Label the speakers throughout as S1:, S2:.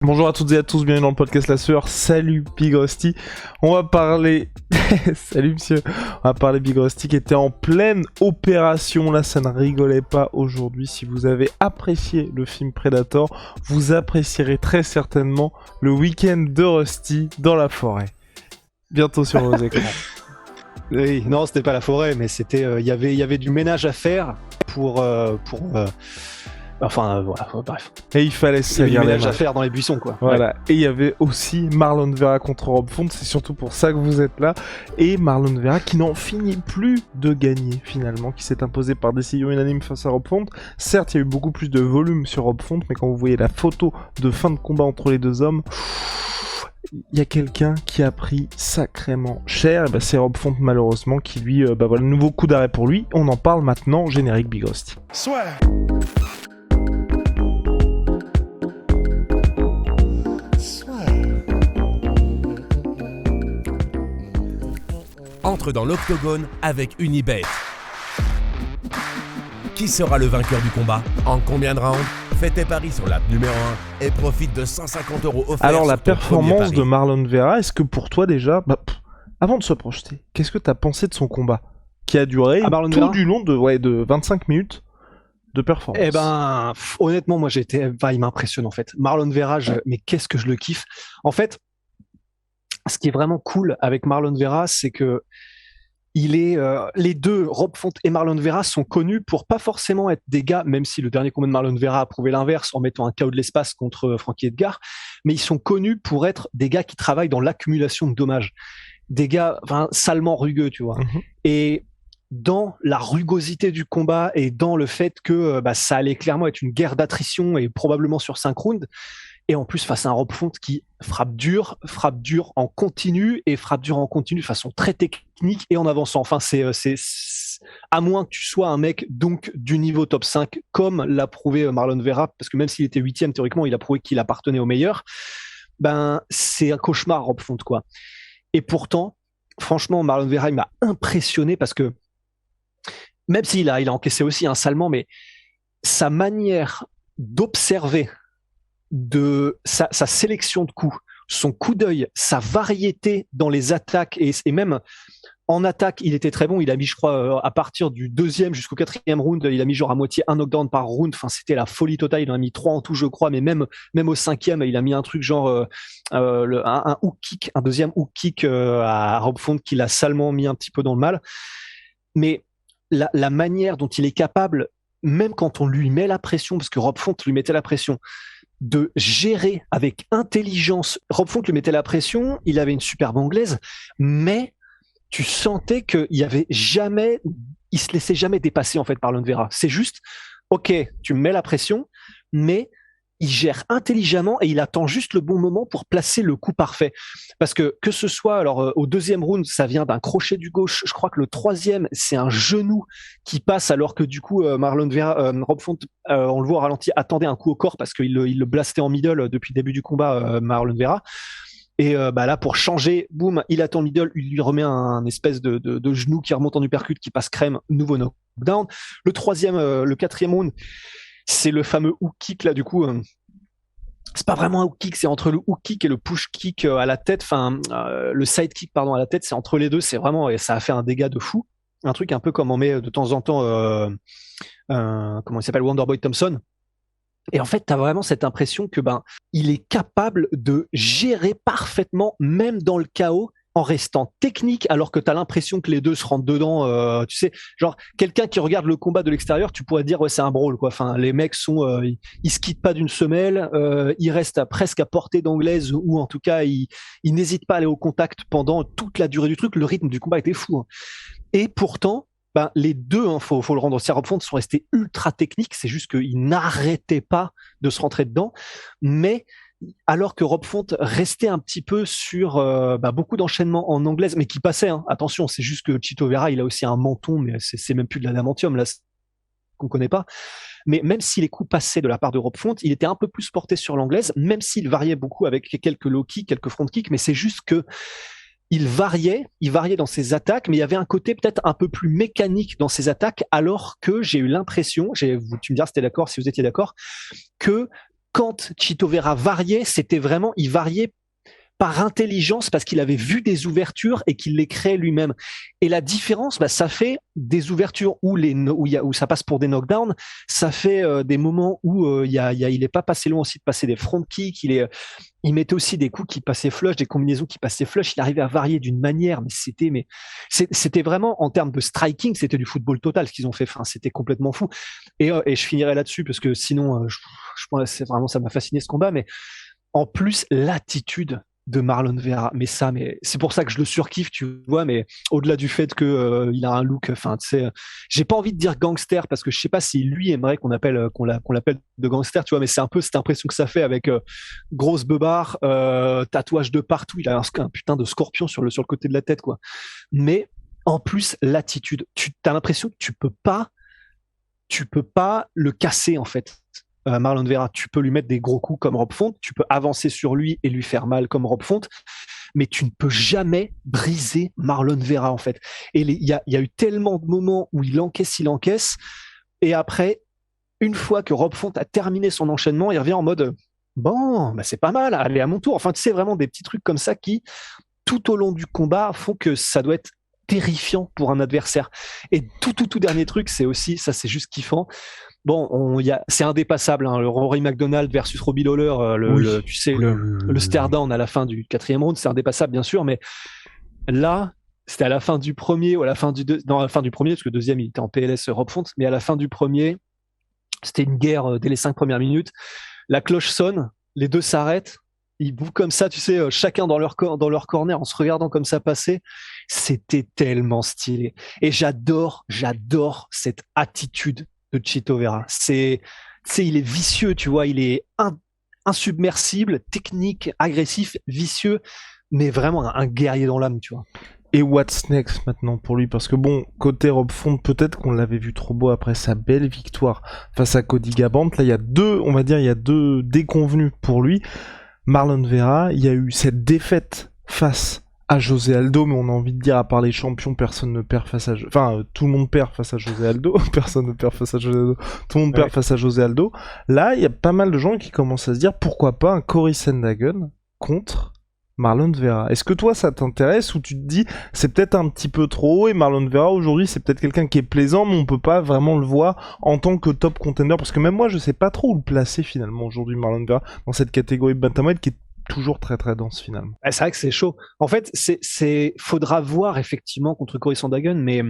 S1: Bonjour à toutes et à tous, bienvenue dans le podcast La Sueur. Salut Big Rusty. On va parler... Salut monsieur. On va parler Big Rusty qui était en pleine opération. Là, ça ne rigolait pas aujourd'hui. Si vous avez apprécié le film Predator, vous apprécierez très certainement le week-end de Rusty dans la forêt. Bientôt sur vos écrans.
S2: Oui, non, c'était pas la forêt, mais c'était, il y avait du ménage à faire pour voilà, bref.
S1: Et il fallait
S2: Il y avait du
S1: salir les
S2: ménage
S1: mains.
S2: à faire dans les buissons, quoi.
S1: Voilà,
S2: Ouais.
S1: et il y avait aussi Marlon Vera contre Rob Font, c'est surtout pour ça que vous êtes là. Et Marlon Vera qui n'en finit plus de gagner finalement, qui s'est imposé par décision unanime face à Rob Font. Certes, il y a eu beaucoup plus de volume sur Rob Font, mais quand vous voyez la photo de fin de combat entre les deux hommes, il y a quelqu'un qui a pris sacrément cher, et c'est Rob Font malheureusement qui lui, voilà, nouveau coup d'arrêt pour lui. On en parle maintenant, générique Big Rusty.
S3: Swear.
S4: Entre dans l'octogone avec Unibet. Qui sera le vainqueur du combat? En combien de rounds? Fais tes paris sur l'app numéro 1 et profite de 150 € offerts.
S1: Alors la
S4: sur ton premier
S1: performance
S4: pari.
S1: de Marlon Vera, est-ce que pour toi déjà, avant de se projeter, qu'est-ce que t'as pensé de son combat qui a duré
S2: Marlon
S1: tout
S2: Vera
S1: du long de 25 minutes de performance?
S2: Eh ben, honnêtement, moi, il m'impressionne en fait. Marlon Vera, mais qu'est-ce que je le kiffe. En fait, ce qui est vraiment cool avec Marlon Vera, c'est que les deux, Rob Font et Marlon Vera, sont connus pour pas forcément être des gars, même si le dernier combat de Marlon Vera a prouvé l'inverse en mettant un KO de l'espace contre Frankie Edgar, mais ils sont connus pour être des gars qui travaillent dans l'accumulation de dommages. Des gars, salement rugueux, tu vois.
S1: Mhm.
S2: Et dans la rugosité du combat et dans le fait que ça allait clairement être une guerre d'attrition et probablement sur 5 rounds, et en plus face à un Rob Font qui frappe dur en continu et frappe dur en continu de façon très technique et en avançant. Enfin, c'est à moins que tu sois un mec donc du niveau top 5 comme l'a prouvé Marlon Vera, parce que même s'il était 8e théoriquement, il a prouvé qu'il appartenait au meilleur. C'est un cauchemar Rob Font, quoi. Et pourtant, franchement, Marlon Vera, il m'a impressionné parce que même s'il a encaissé aussi un salement, mais sa manière d'observer de sa sélection de coups, son coup d'œil, sa variété dans les attaques et même en attaque, il était très bon. Il a mis, je crois, à partir du 2e jusqu'au 4e round, il a mis genre à moitié un knockdown par round. Enfin, c'était la folie totale. Il en a mis 3 en tout, je crois, mais même au 5e, il a mis un truc genre un hook kick, un deuxième hook kick à Rob Font qui l'a salement mis un petit peu dans le mal. Mais la manière dont il est capable, même quand on lui met la pression, parce que Rob Font lui mettait la pression, de gérer avec intelligence. Rob Font lui mettait la pression, il avait une superbe anglaise, mais tu sentais qu'il y avait jamais, il se laissait jamais dépasser en fait par Marlon Vera. C'est juste, ok, tu me mets la pression, mais il gère intelligemment et il attend juste le bon moment pour placer le coup parfait. Parce que ce soit, alors au 2e round, ça vient d'un crochet du gauche. Je crois que le 3e, c'est un genou qui passe alors que du coup, Marlon Vera, Rob Font, on le voit au ralenti, attendait un coup au corps parce qu'il le blastait en middle depuis le début du combat, Marlon Vera. Et là, pour changer, boum, il attend le middle, il lui remet un espèce de genou qui remonte en uppercut, qui passe crème, nouveau knockdown. Le 4e round, c'est le fameux hook kick là, du coup. C'est pas vraiment un hook kick, c'est entre le hook kick et le push kick à la tête, le side kick pardon à la tête, c'est entre les deux, c'est vraiment, et ça a fait un dégât de fou. Un truc un peu comme on met de temps en temps, comment il s'appelle, Wonderboy Thompson. Et en fait, tu as vraiment cette impression que il est capable de gérer parfaitement, même dans le chaos, en restant technique, alors que tu as l'impression que les deux se rentrent dedans. Tu sais, genre quelqu'un qui regarde le combat de l'extérieur, tu pourrais dire ouais, c'est un brawl, quoi. Enfin, les mecs sont, ils se quittent pas d'une semelle, ils restent presque à portée d'anglaise, ou en tout cas, ils n'hésitent pas à aller au contact pendant toute la durée du truc. Le rythme du combat était fou, hein. Et pourtant, les deux, faut le rendre aussi à Rob Font, sont restés ultra techniques. C'est juste qu'ils n'arrêtaient pas de se rentrer dedans. Mais alors que Rob Font restait un petit peu sur beaucoup d'enchaînements en anglaise, mais qui passaient, hein. Attention, c'est juste que Chito Vera, il a aussi un menton, mais c'est même plus de l'adamantium là qu'on connaît pas. Mais même si les coups passaient de la part de Rob Font, il était un peu plus porté sur l'anglaise, même s'il variait beaucoup avec quelques low kicks, quelques front kicks. Mais c'est juste que il variait dans ses attaques, mais il y avait un côté peut-être un peu plus mécanique dans ses attaques, alors que j'ai eu l'impression, tu me diras si t'es d'accord, si vous étiez d'accord, que quand Chito Vera variait, c'était vraiment, il variait par intelligence parce qu'il avait vu des ouvertures et qu'il les créait lui-même. Et la différence, ça fait des ouvertures où ça passe pour des knockdowns, ça fait des moments où il est pas passé loin aussi de passer des front kicks, il mettait aussi des coups qui passaient flush, des combinaisons qui passaient flush, il arrivait à varier d'une manière, c'était vraiment, en termes de striking, c'était du football total ce qu'ils ont fait, enfin, c'était complètement fou. Et je finirai là-dessus parce que sinon, je pense c'est vraiment, ça m'a fasciné ce combat, mais en plus, l'attitude de Marlon Vera, mais c'est pour ça que je le surkiffe, tu vois, mais au-delà du fait que il a un look, enfin, tu sais, j'ai pas envie de dire gangster parce que je sais pas si lui aimerait qu'on l'appelle de gangster, tu vois, mais c'est un peu cette impression que ça fait avec grosse beubare, tatouage de partout, il a un putain de scorpion sur le côté de la tête, quoi. Mais en plus, l'attitude, tu as l'impression que tu peux pas le casser, en fait. Marlon Vera, tu peux lui mettre des gros coups comme Rob Font, tu peux avancer sur lui et lui faire mal comme Rob Font, mais tu ne peux jamais briser Marlon Vera, en fait. Et il y a eu tellement de moments où il encaisse, et après, une fois que Rob Font a terminé son enchaînement, il revient en mode bon, c'est pas mal, allez à mon tour. Enfin, tu sais, vraiment des petits trucs comme ça qui, tout au long du combat, font que ça doit être terrifiant pour un adversaire. Et tout dernier truc, c'est aussi, ça c'est juste kiffant. Bon, c'est indépassable, hein, le Rory McDonald versus Robbie Lawler, le stare down à la fin du 4e round, c'est indépassable bien sûr, mais là, c'était à la fin du premier ou à la fin du à la fin du premier, parce que le deuxième il était en PLS Rob Font, mais à la fin du premier, c'était une guerre dès les 5 premières minutes. La cloche sonne, les deux s'arrêtent, ils bouent comme ça, tu sais, chacun dans leur corner en se regardant comme ça passer. C'était tellement stylé. Et j'adore cette attitude de Chito Vera. Il est vicieux, tu vois, il est insubmersible, technique, agressif, vicieux, mais vraiment un guerrier dans l'âme, tu vois.
S1: Et what's next maintenant pour lui? Parce que bon, côté Rob Font, peut-être qu'on l'avait vu trop beau après sa belle victoire face à Cody Garbrandt. Là, il y a deux déconvenus pour lui. Marlon Vera, il y a eu cette défaite face à José Aldo, mais on a envie de dire, à part les champions, personne ne perd face à... Enfin, tout le monde perd face à José Aldo, personne ne perd face à José Aldo, tout le monde perd face à José Aldo. Là, il y a pas mal de gens qui commencent à se dire, pourquoi pas un Cory Sandhagen contre Marlon Vera? Est-ce que toi, ça t'intéresse, ou tu te dis, c'est peut-être un petit peu trop haut, et Marlon Vera, aujourd'hui, c'est peut-être quelqu'un qui est plaisant, mais on peut pas vraiment le voir en tant que top contender, parce que même moi, je sais pas trop où le placer, finalement, aujourd'hui, Marlon Vera, dans cette catégorie bantamweight qui est toujours très très dense finalement.
S2: C'est vrai que c'est chaud. En fait, faudra voir effectivement contre Cory Sandhagen, mais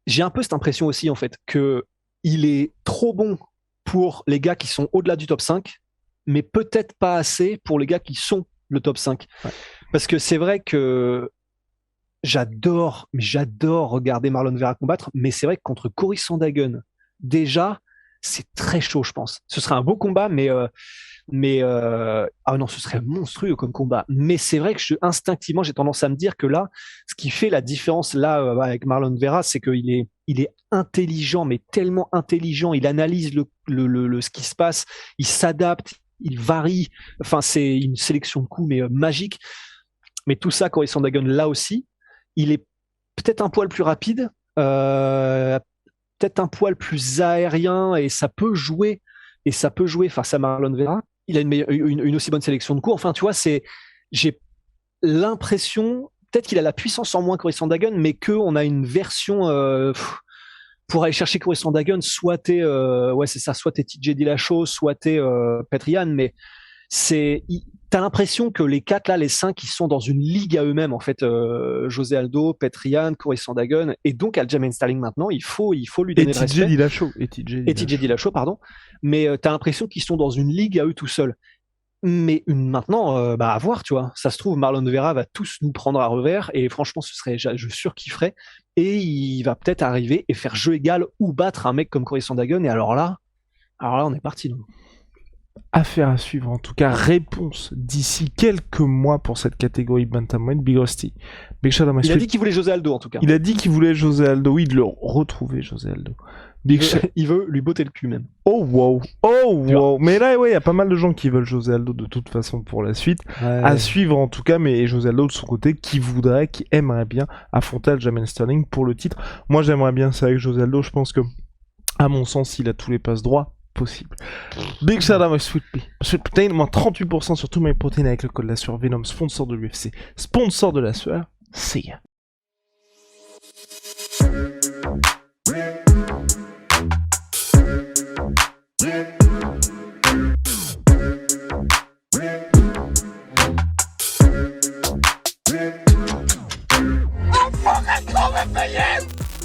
S2: j'ai un peu cette impression aussi en fait que il est trop bon pour les gars qui sont au-delà du top 5, mais peut-être pas assez pour les gars qui sont le top 5. Ouais. Parce que c'est vrai que j'adore regarder Marlon Vera combattre, mais c'est vrai que contre Cory Sandhagen, déjà, c'est très chaud, je pense. Ce serait un beau combat, mais ah non, ce serait monstrueux comme combat. Mais c'est vrai que instinctivement, j'ai tendance à me dire que là, ce qui fait la différence là avec Marlon Vera, c'est qu'il est intelligent, mais tellement intelligent. Il analyse ce qui se passe, il s'adapte, il varie. Enfin, c'est une sélection de coups, mais magique. Mais tout ça, Cory Sandhagen, là aussi, il est peut-être un poil plus rapide, peut-être un poil plus aérien, et ça peut jouer face à Marlon Vera. Il a une aussi bonne sélection de coups. Enfin, tu vois, j'ai l'impression, peut-être qu'il a la puissance en moins Cory Sandhagen, mais qu'on a une version pour aller chercher Cory Sandhagen, soit t'es TJ Dillashaw, soit t'es Petr Yan, mais t'as l'impression que les 4 là, les 5, ils sont dans une ligue à eux-mêmes en fait. José Aldo, Petr Yan, Cory Sandhagen, et donc Aljamain Sterling maintenant, il faut lui donner le respect. Et TJ Dillashaw, pardon. Mais t'as l'impression qu'ils sont dans une ligue à eux tout seuls. Mais maintenant, à voir, tu vois. Ça se trouve, Marlon Vera va tous nous prendre à revers, et franchement, je surkifferais. Et il va peut-être arriver et faire jeu égal ou battre un mec comme Cory Sandhagen. Et alors là, on est parti.
S1: Affaire à suivre, en tout cas, réponse d'ici quelques mois pour cette catégorie bantamweight. Big Rusty. Big Shout
S2: Il a dit qu'il voulait José Aldo, en tout cas.
S1: Il a dit qu'il voulait José Aldo, oui, de le retrouver, José Aldo.
S2: Il veut lui botter le cul, même.
S1: Oh wow. Mais là, ouais, il y a pas mal de gens qui veulent José Aldo de toute façon pour la suite. Ouais. À suivre, en tout cas, mais José Aldo de son côté, qui aimerait bien affronter Aljamain Sterling pour le titre. Moi, j'aimerais bien ça avec José Aldo. Je pense que, à mon sens, il a tous les passes droits possible. Big shout out à Sweet Pea. Sweet Protein, moins 38% sur tous mes protéines avec le code la sueur. Venom, sponsor de l'UFC, sponsor de la sueur. See ya.
S3: Fucking coming for you!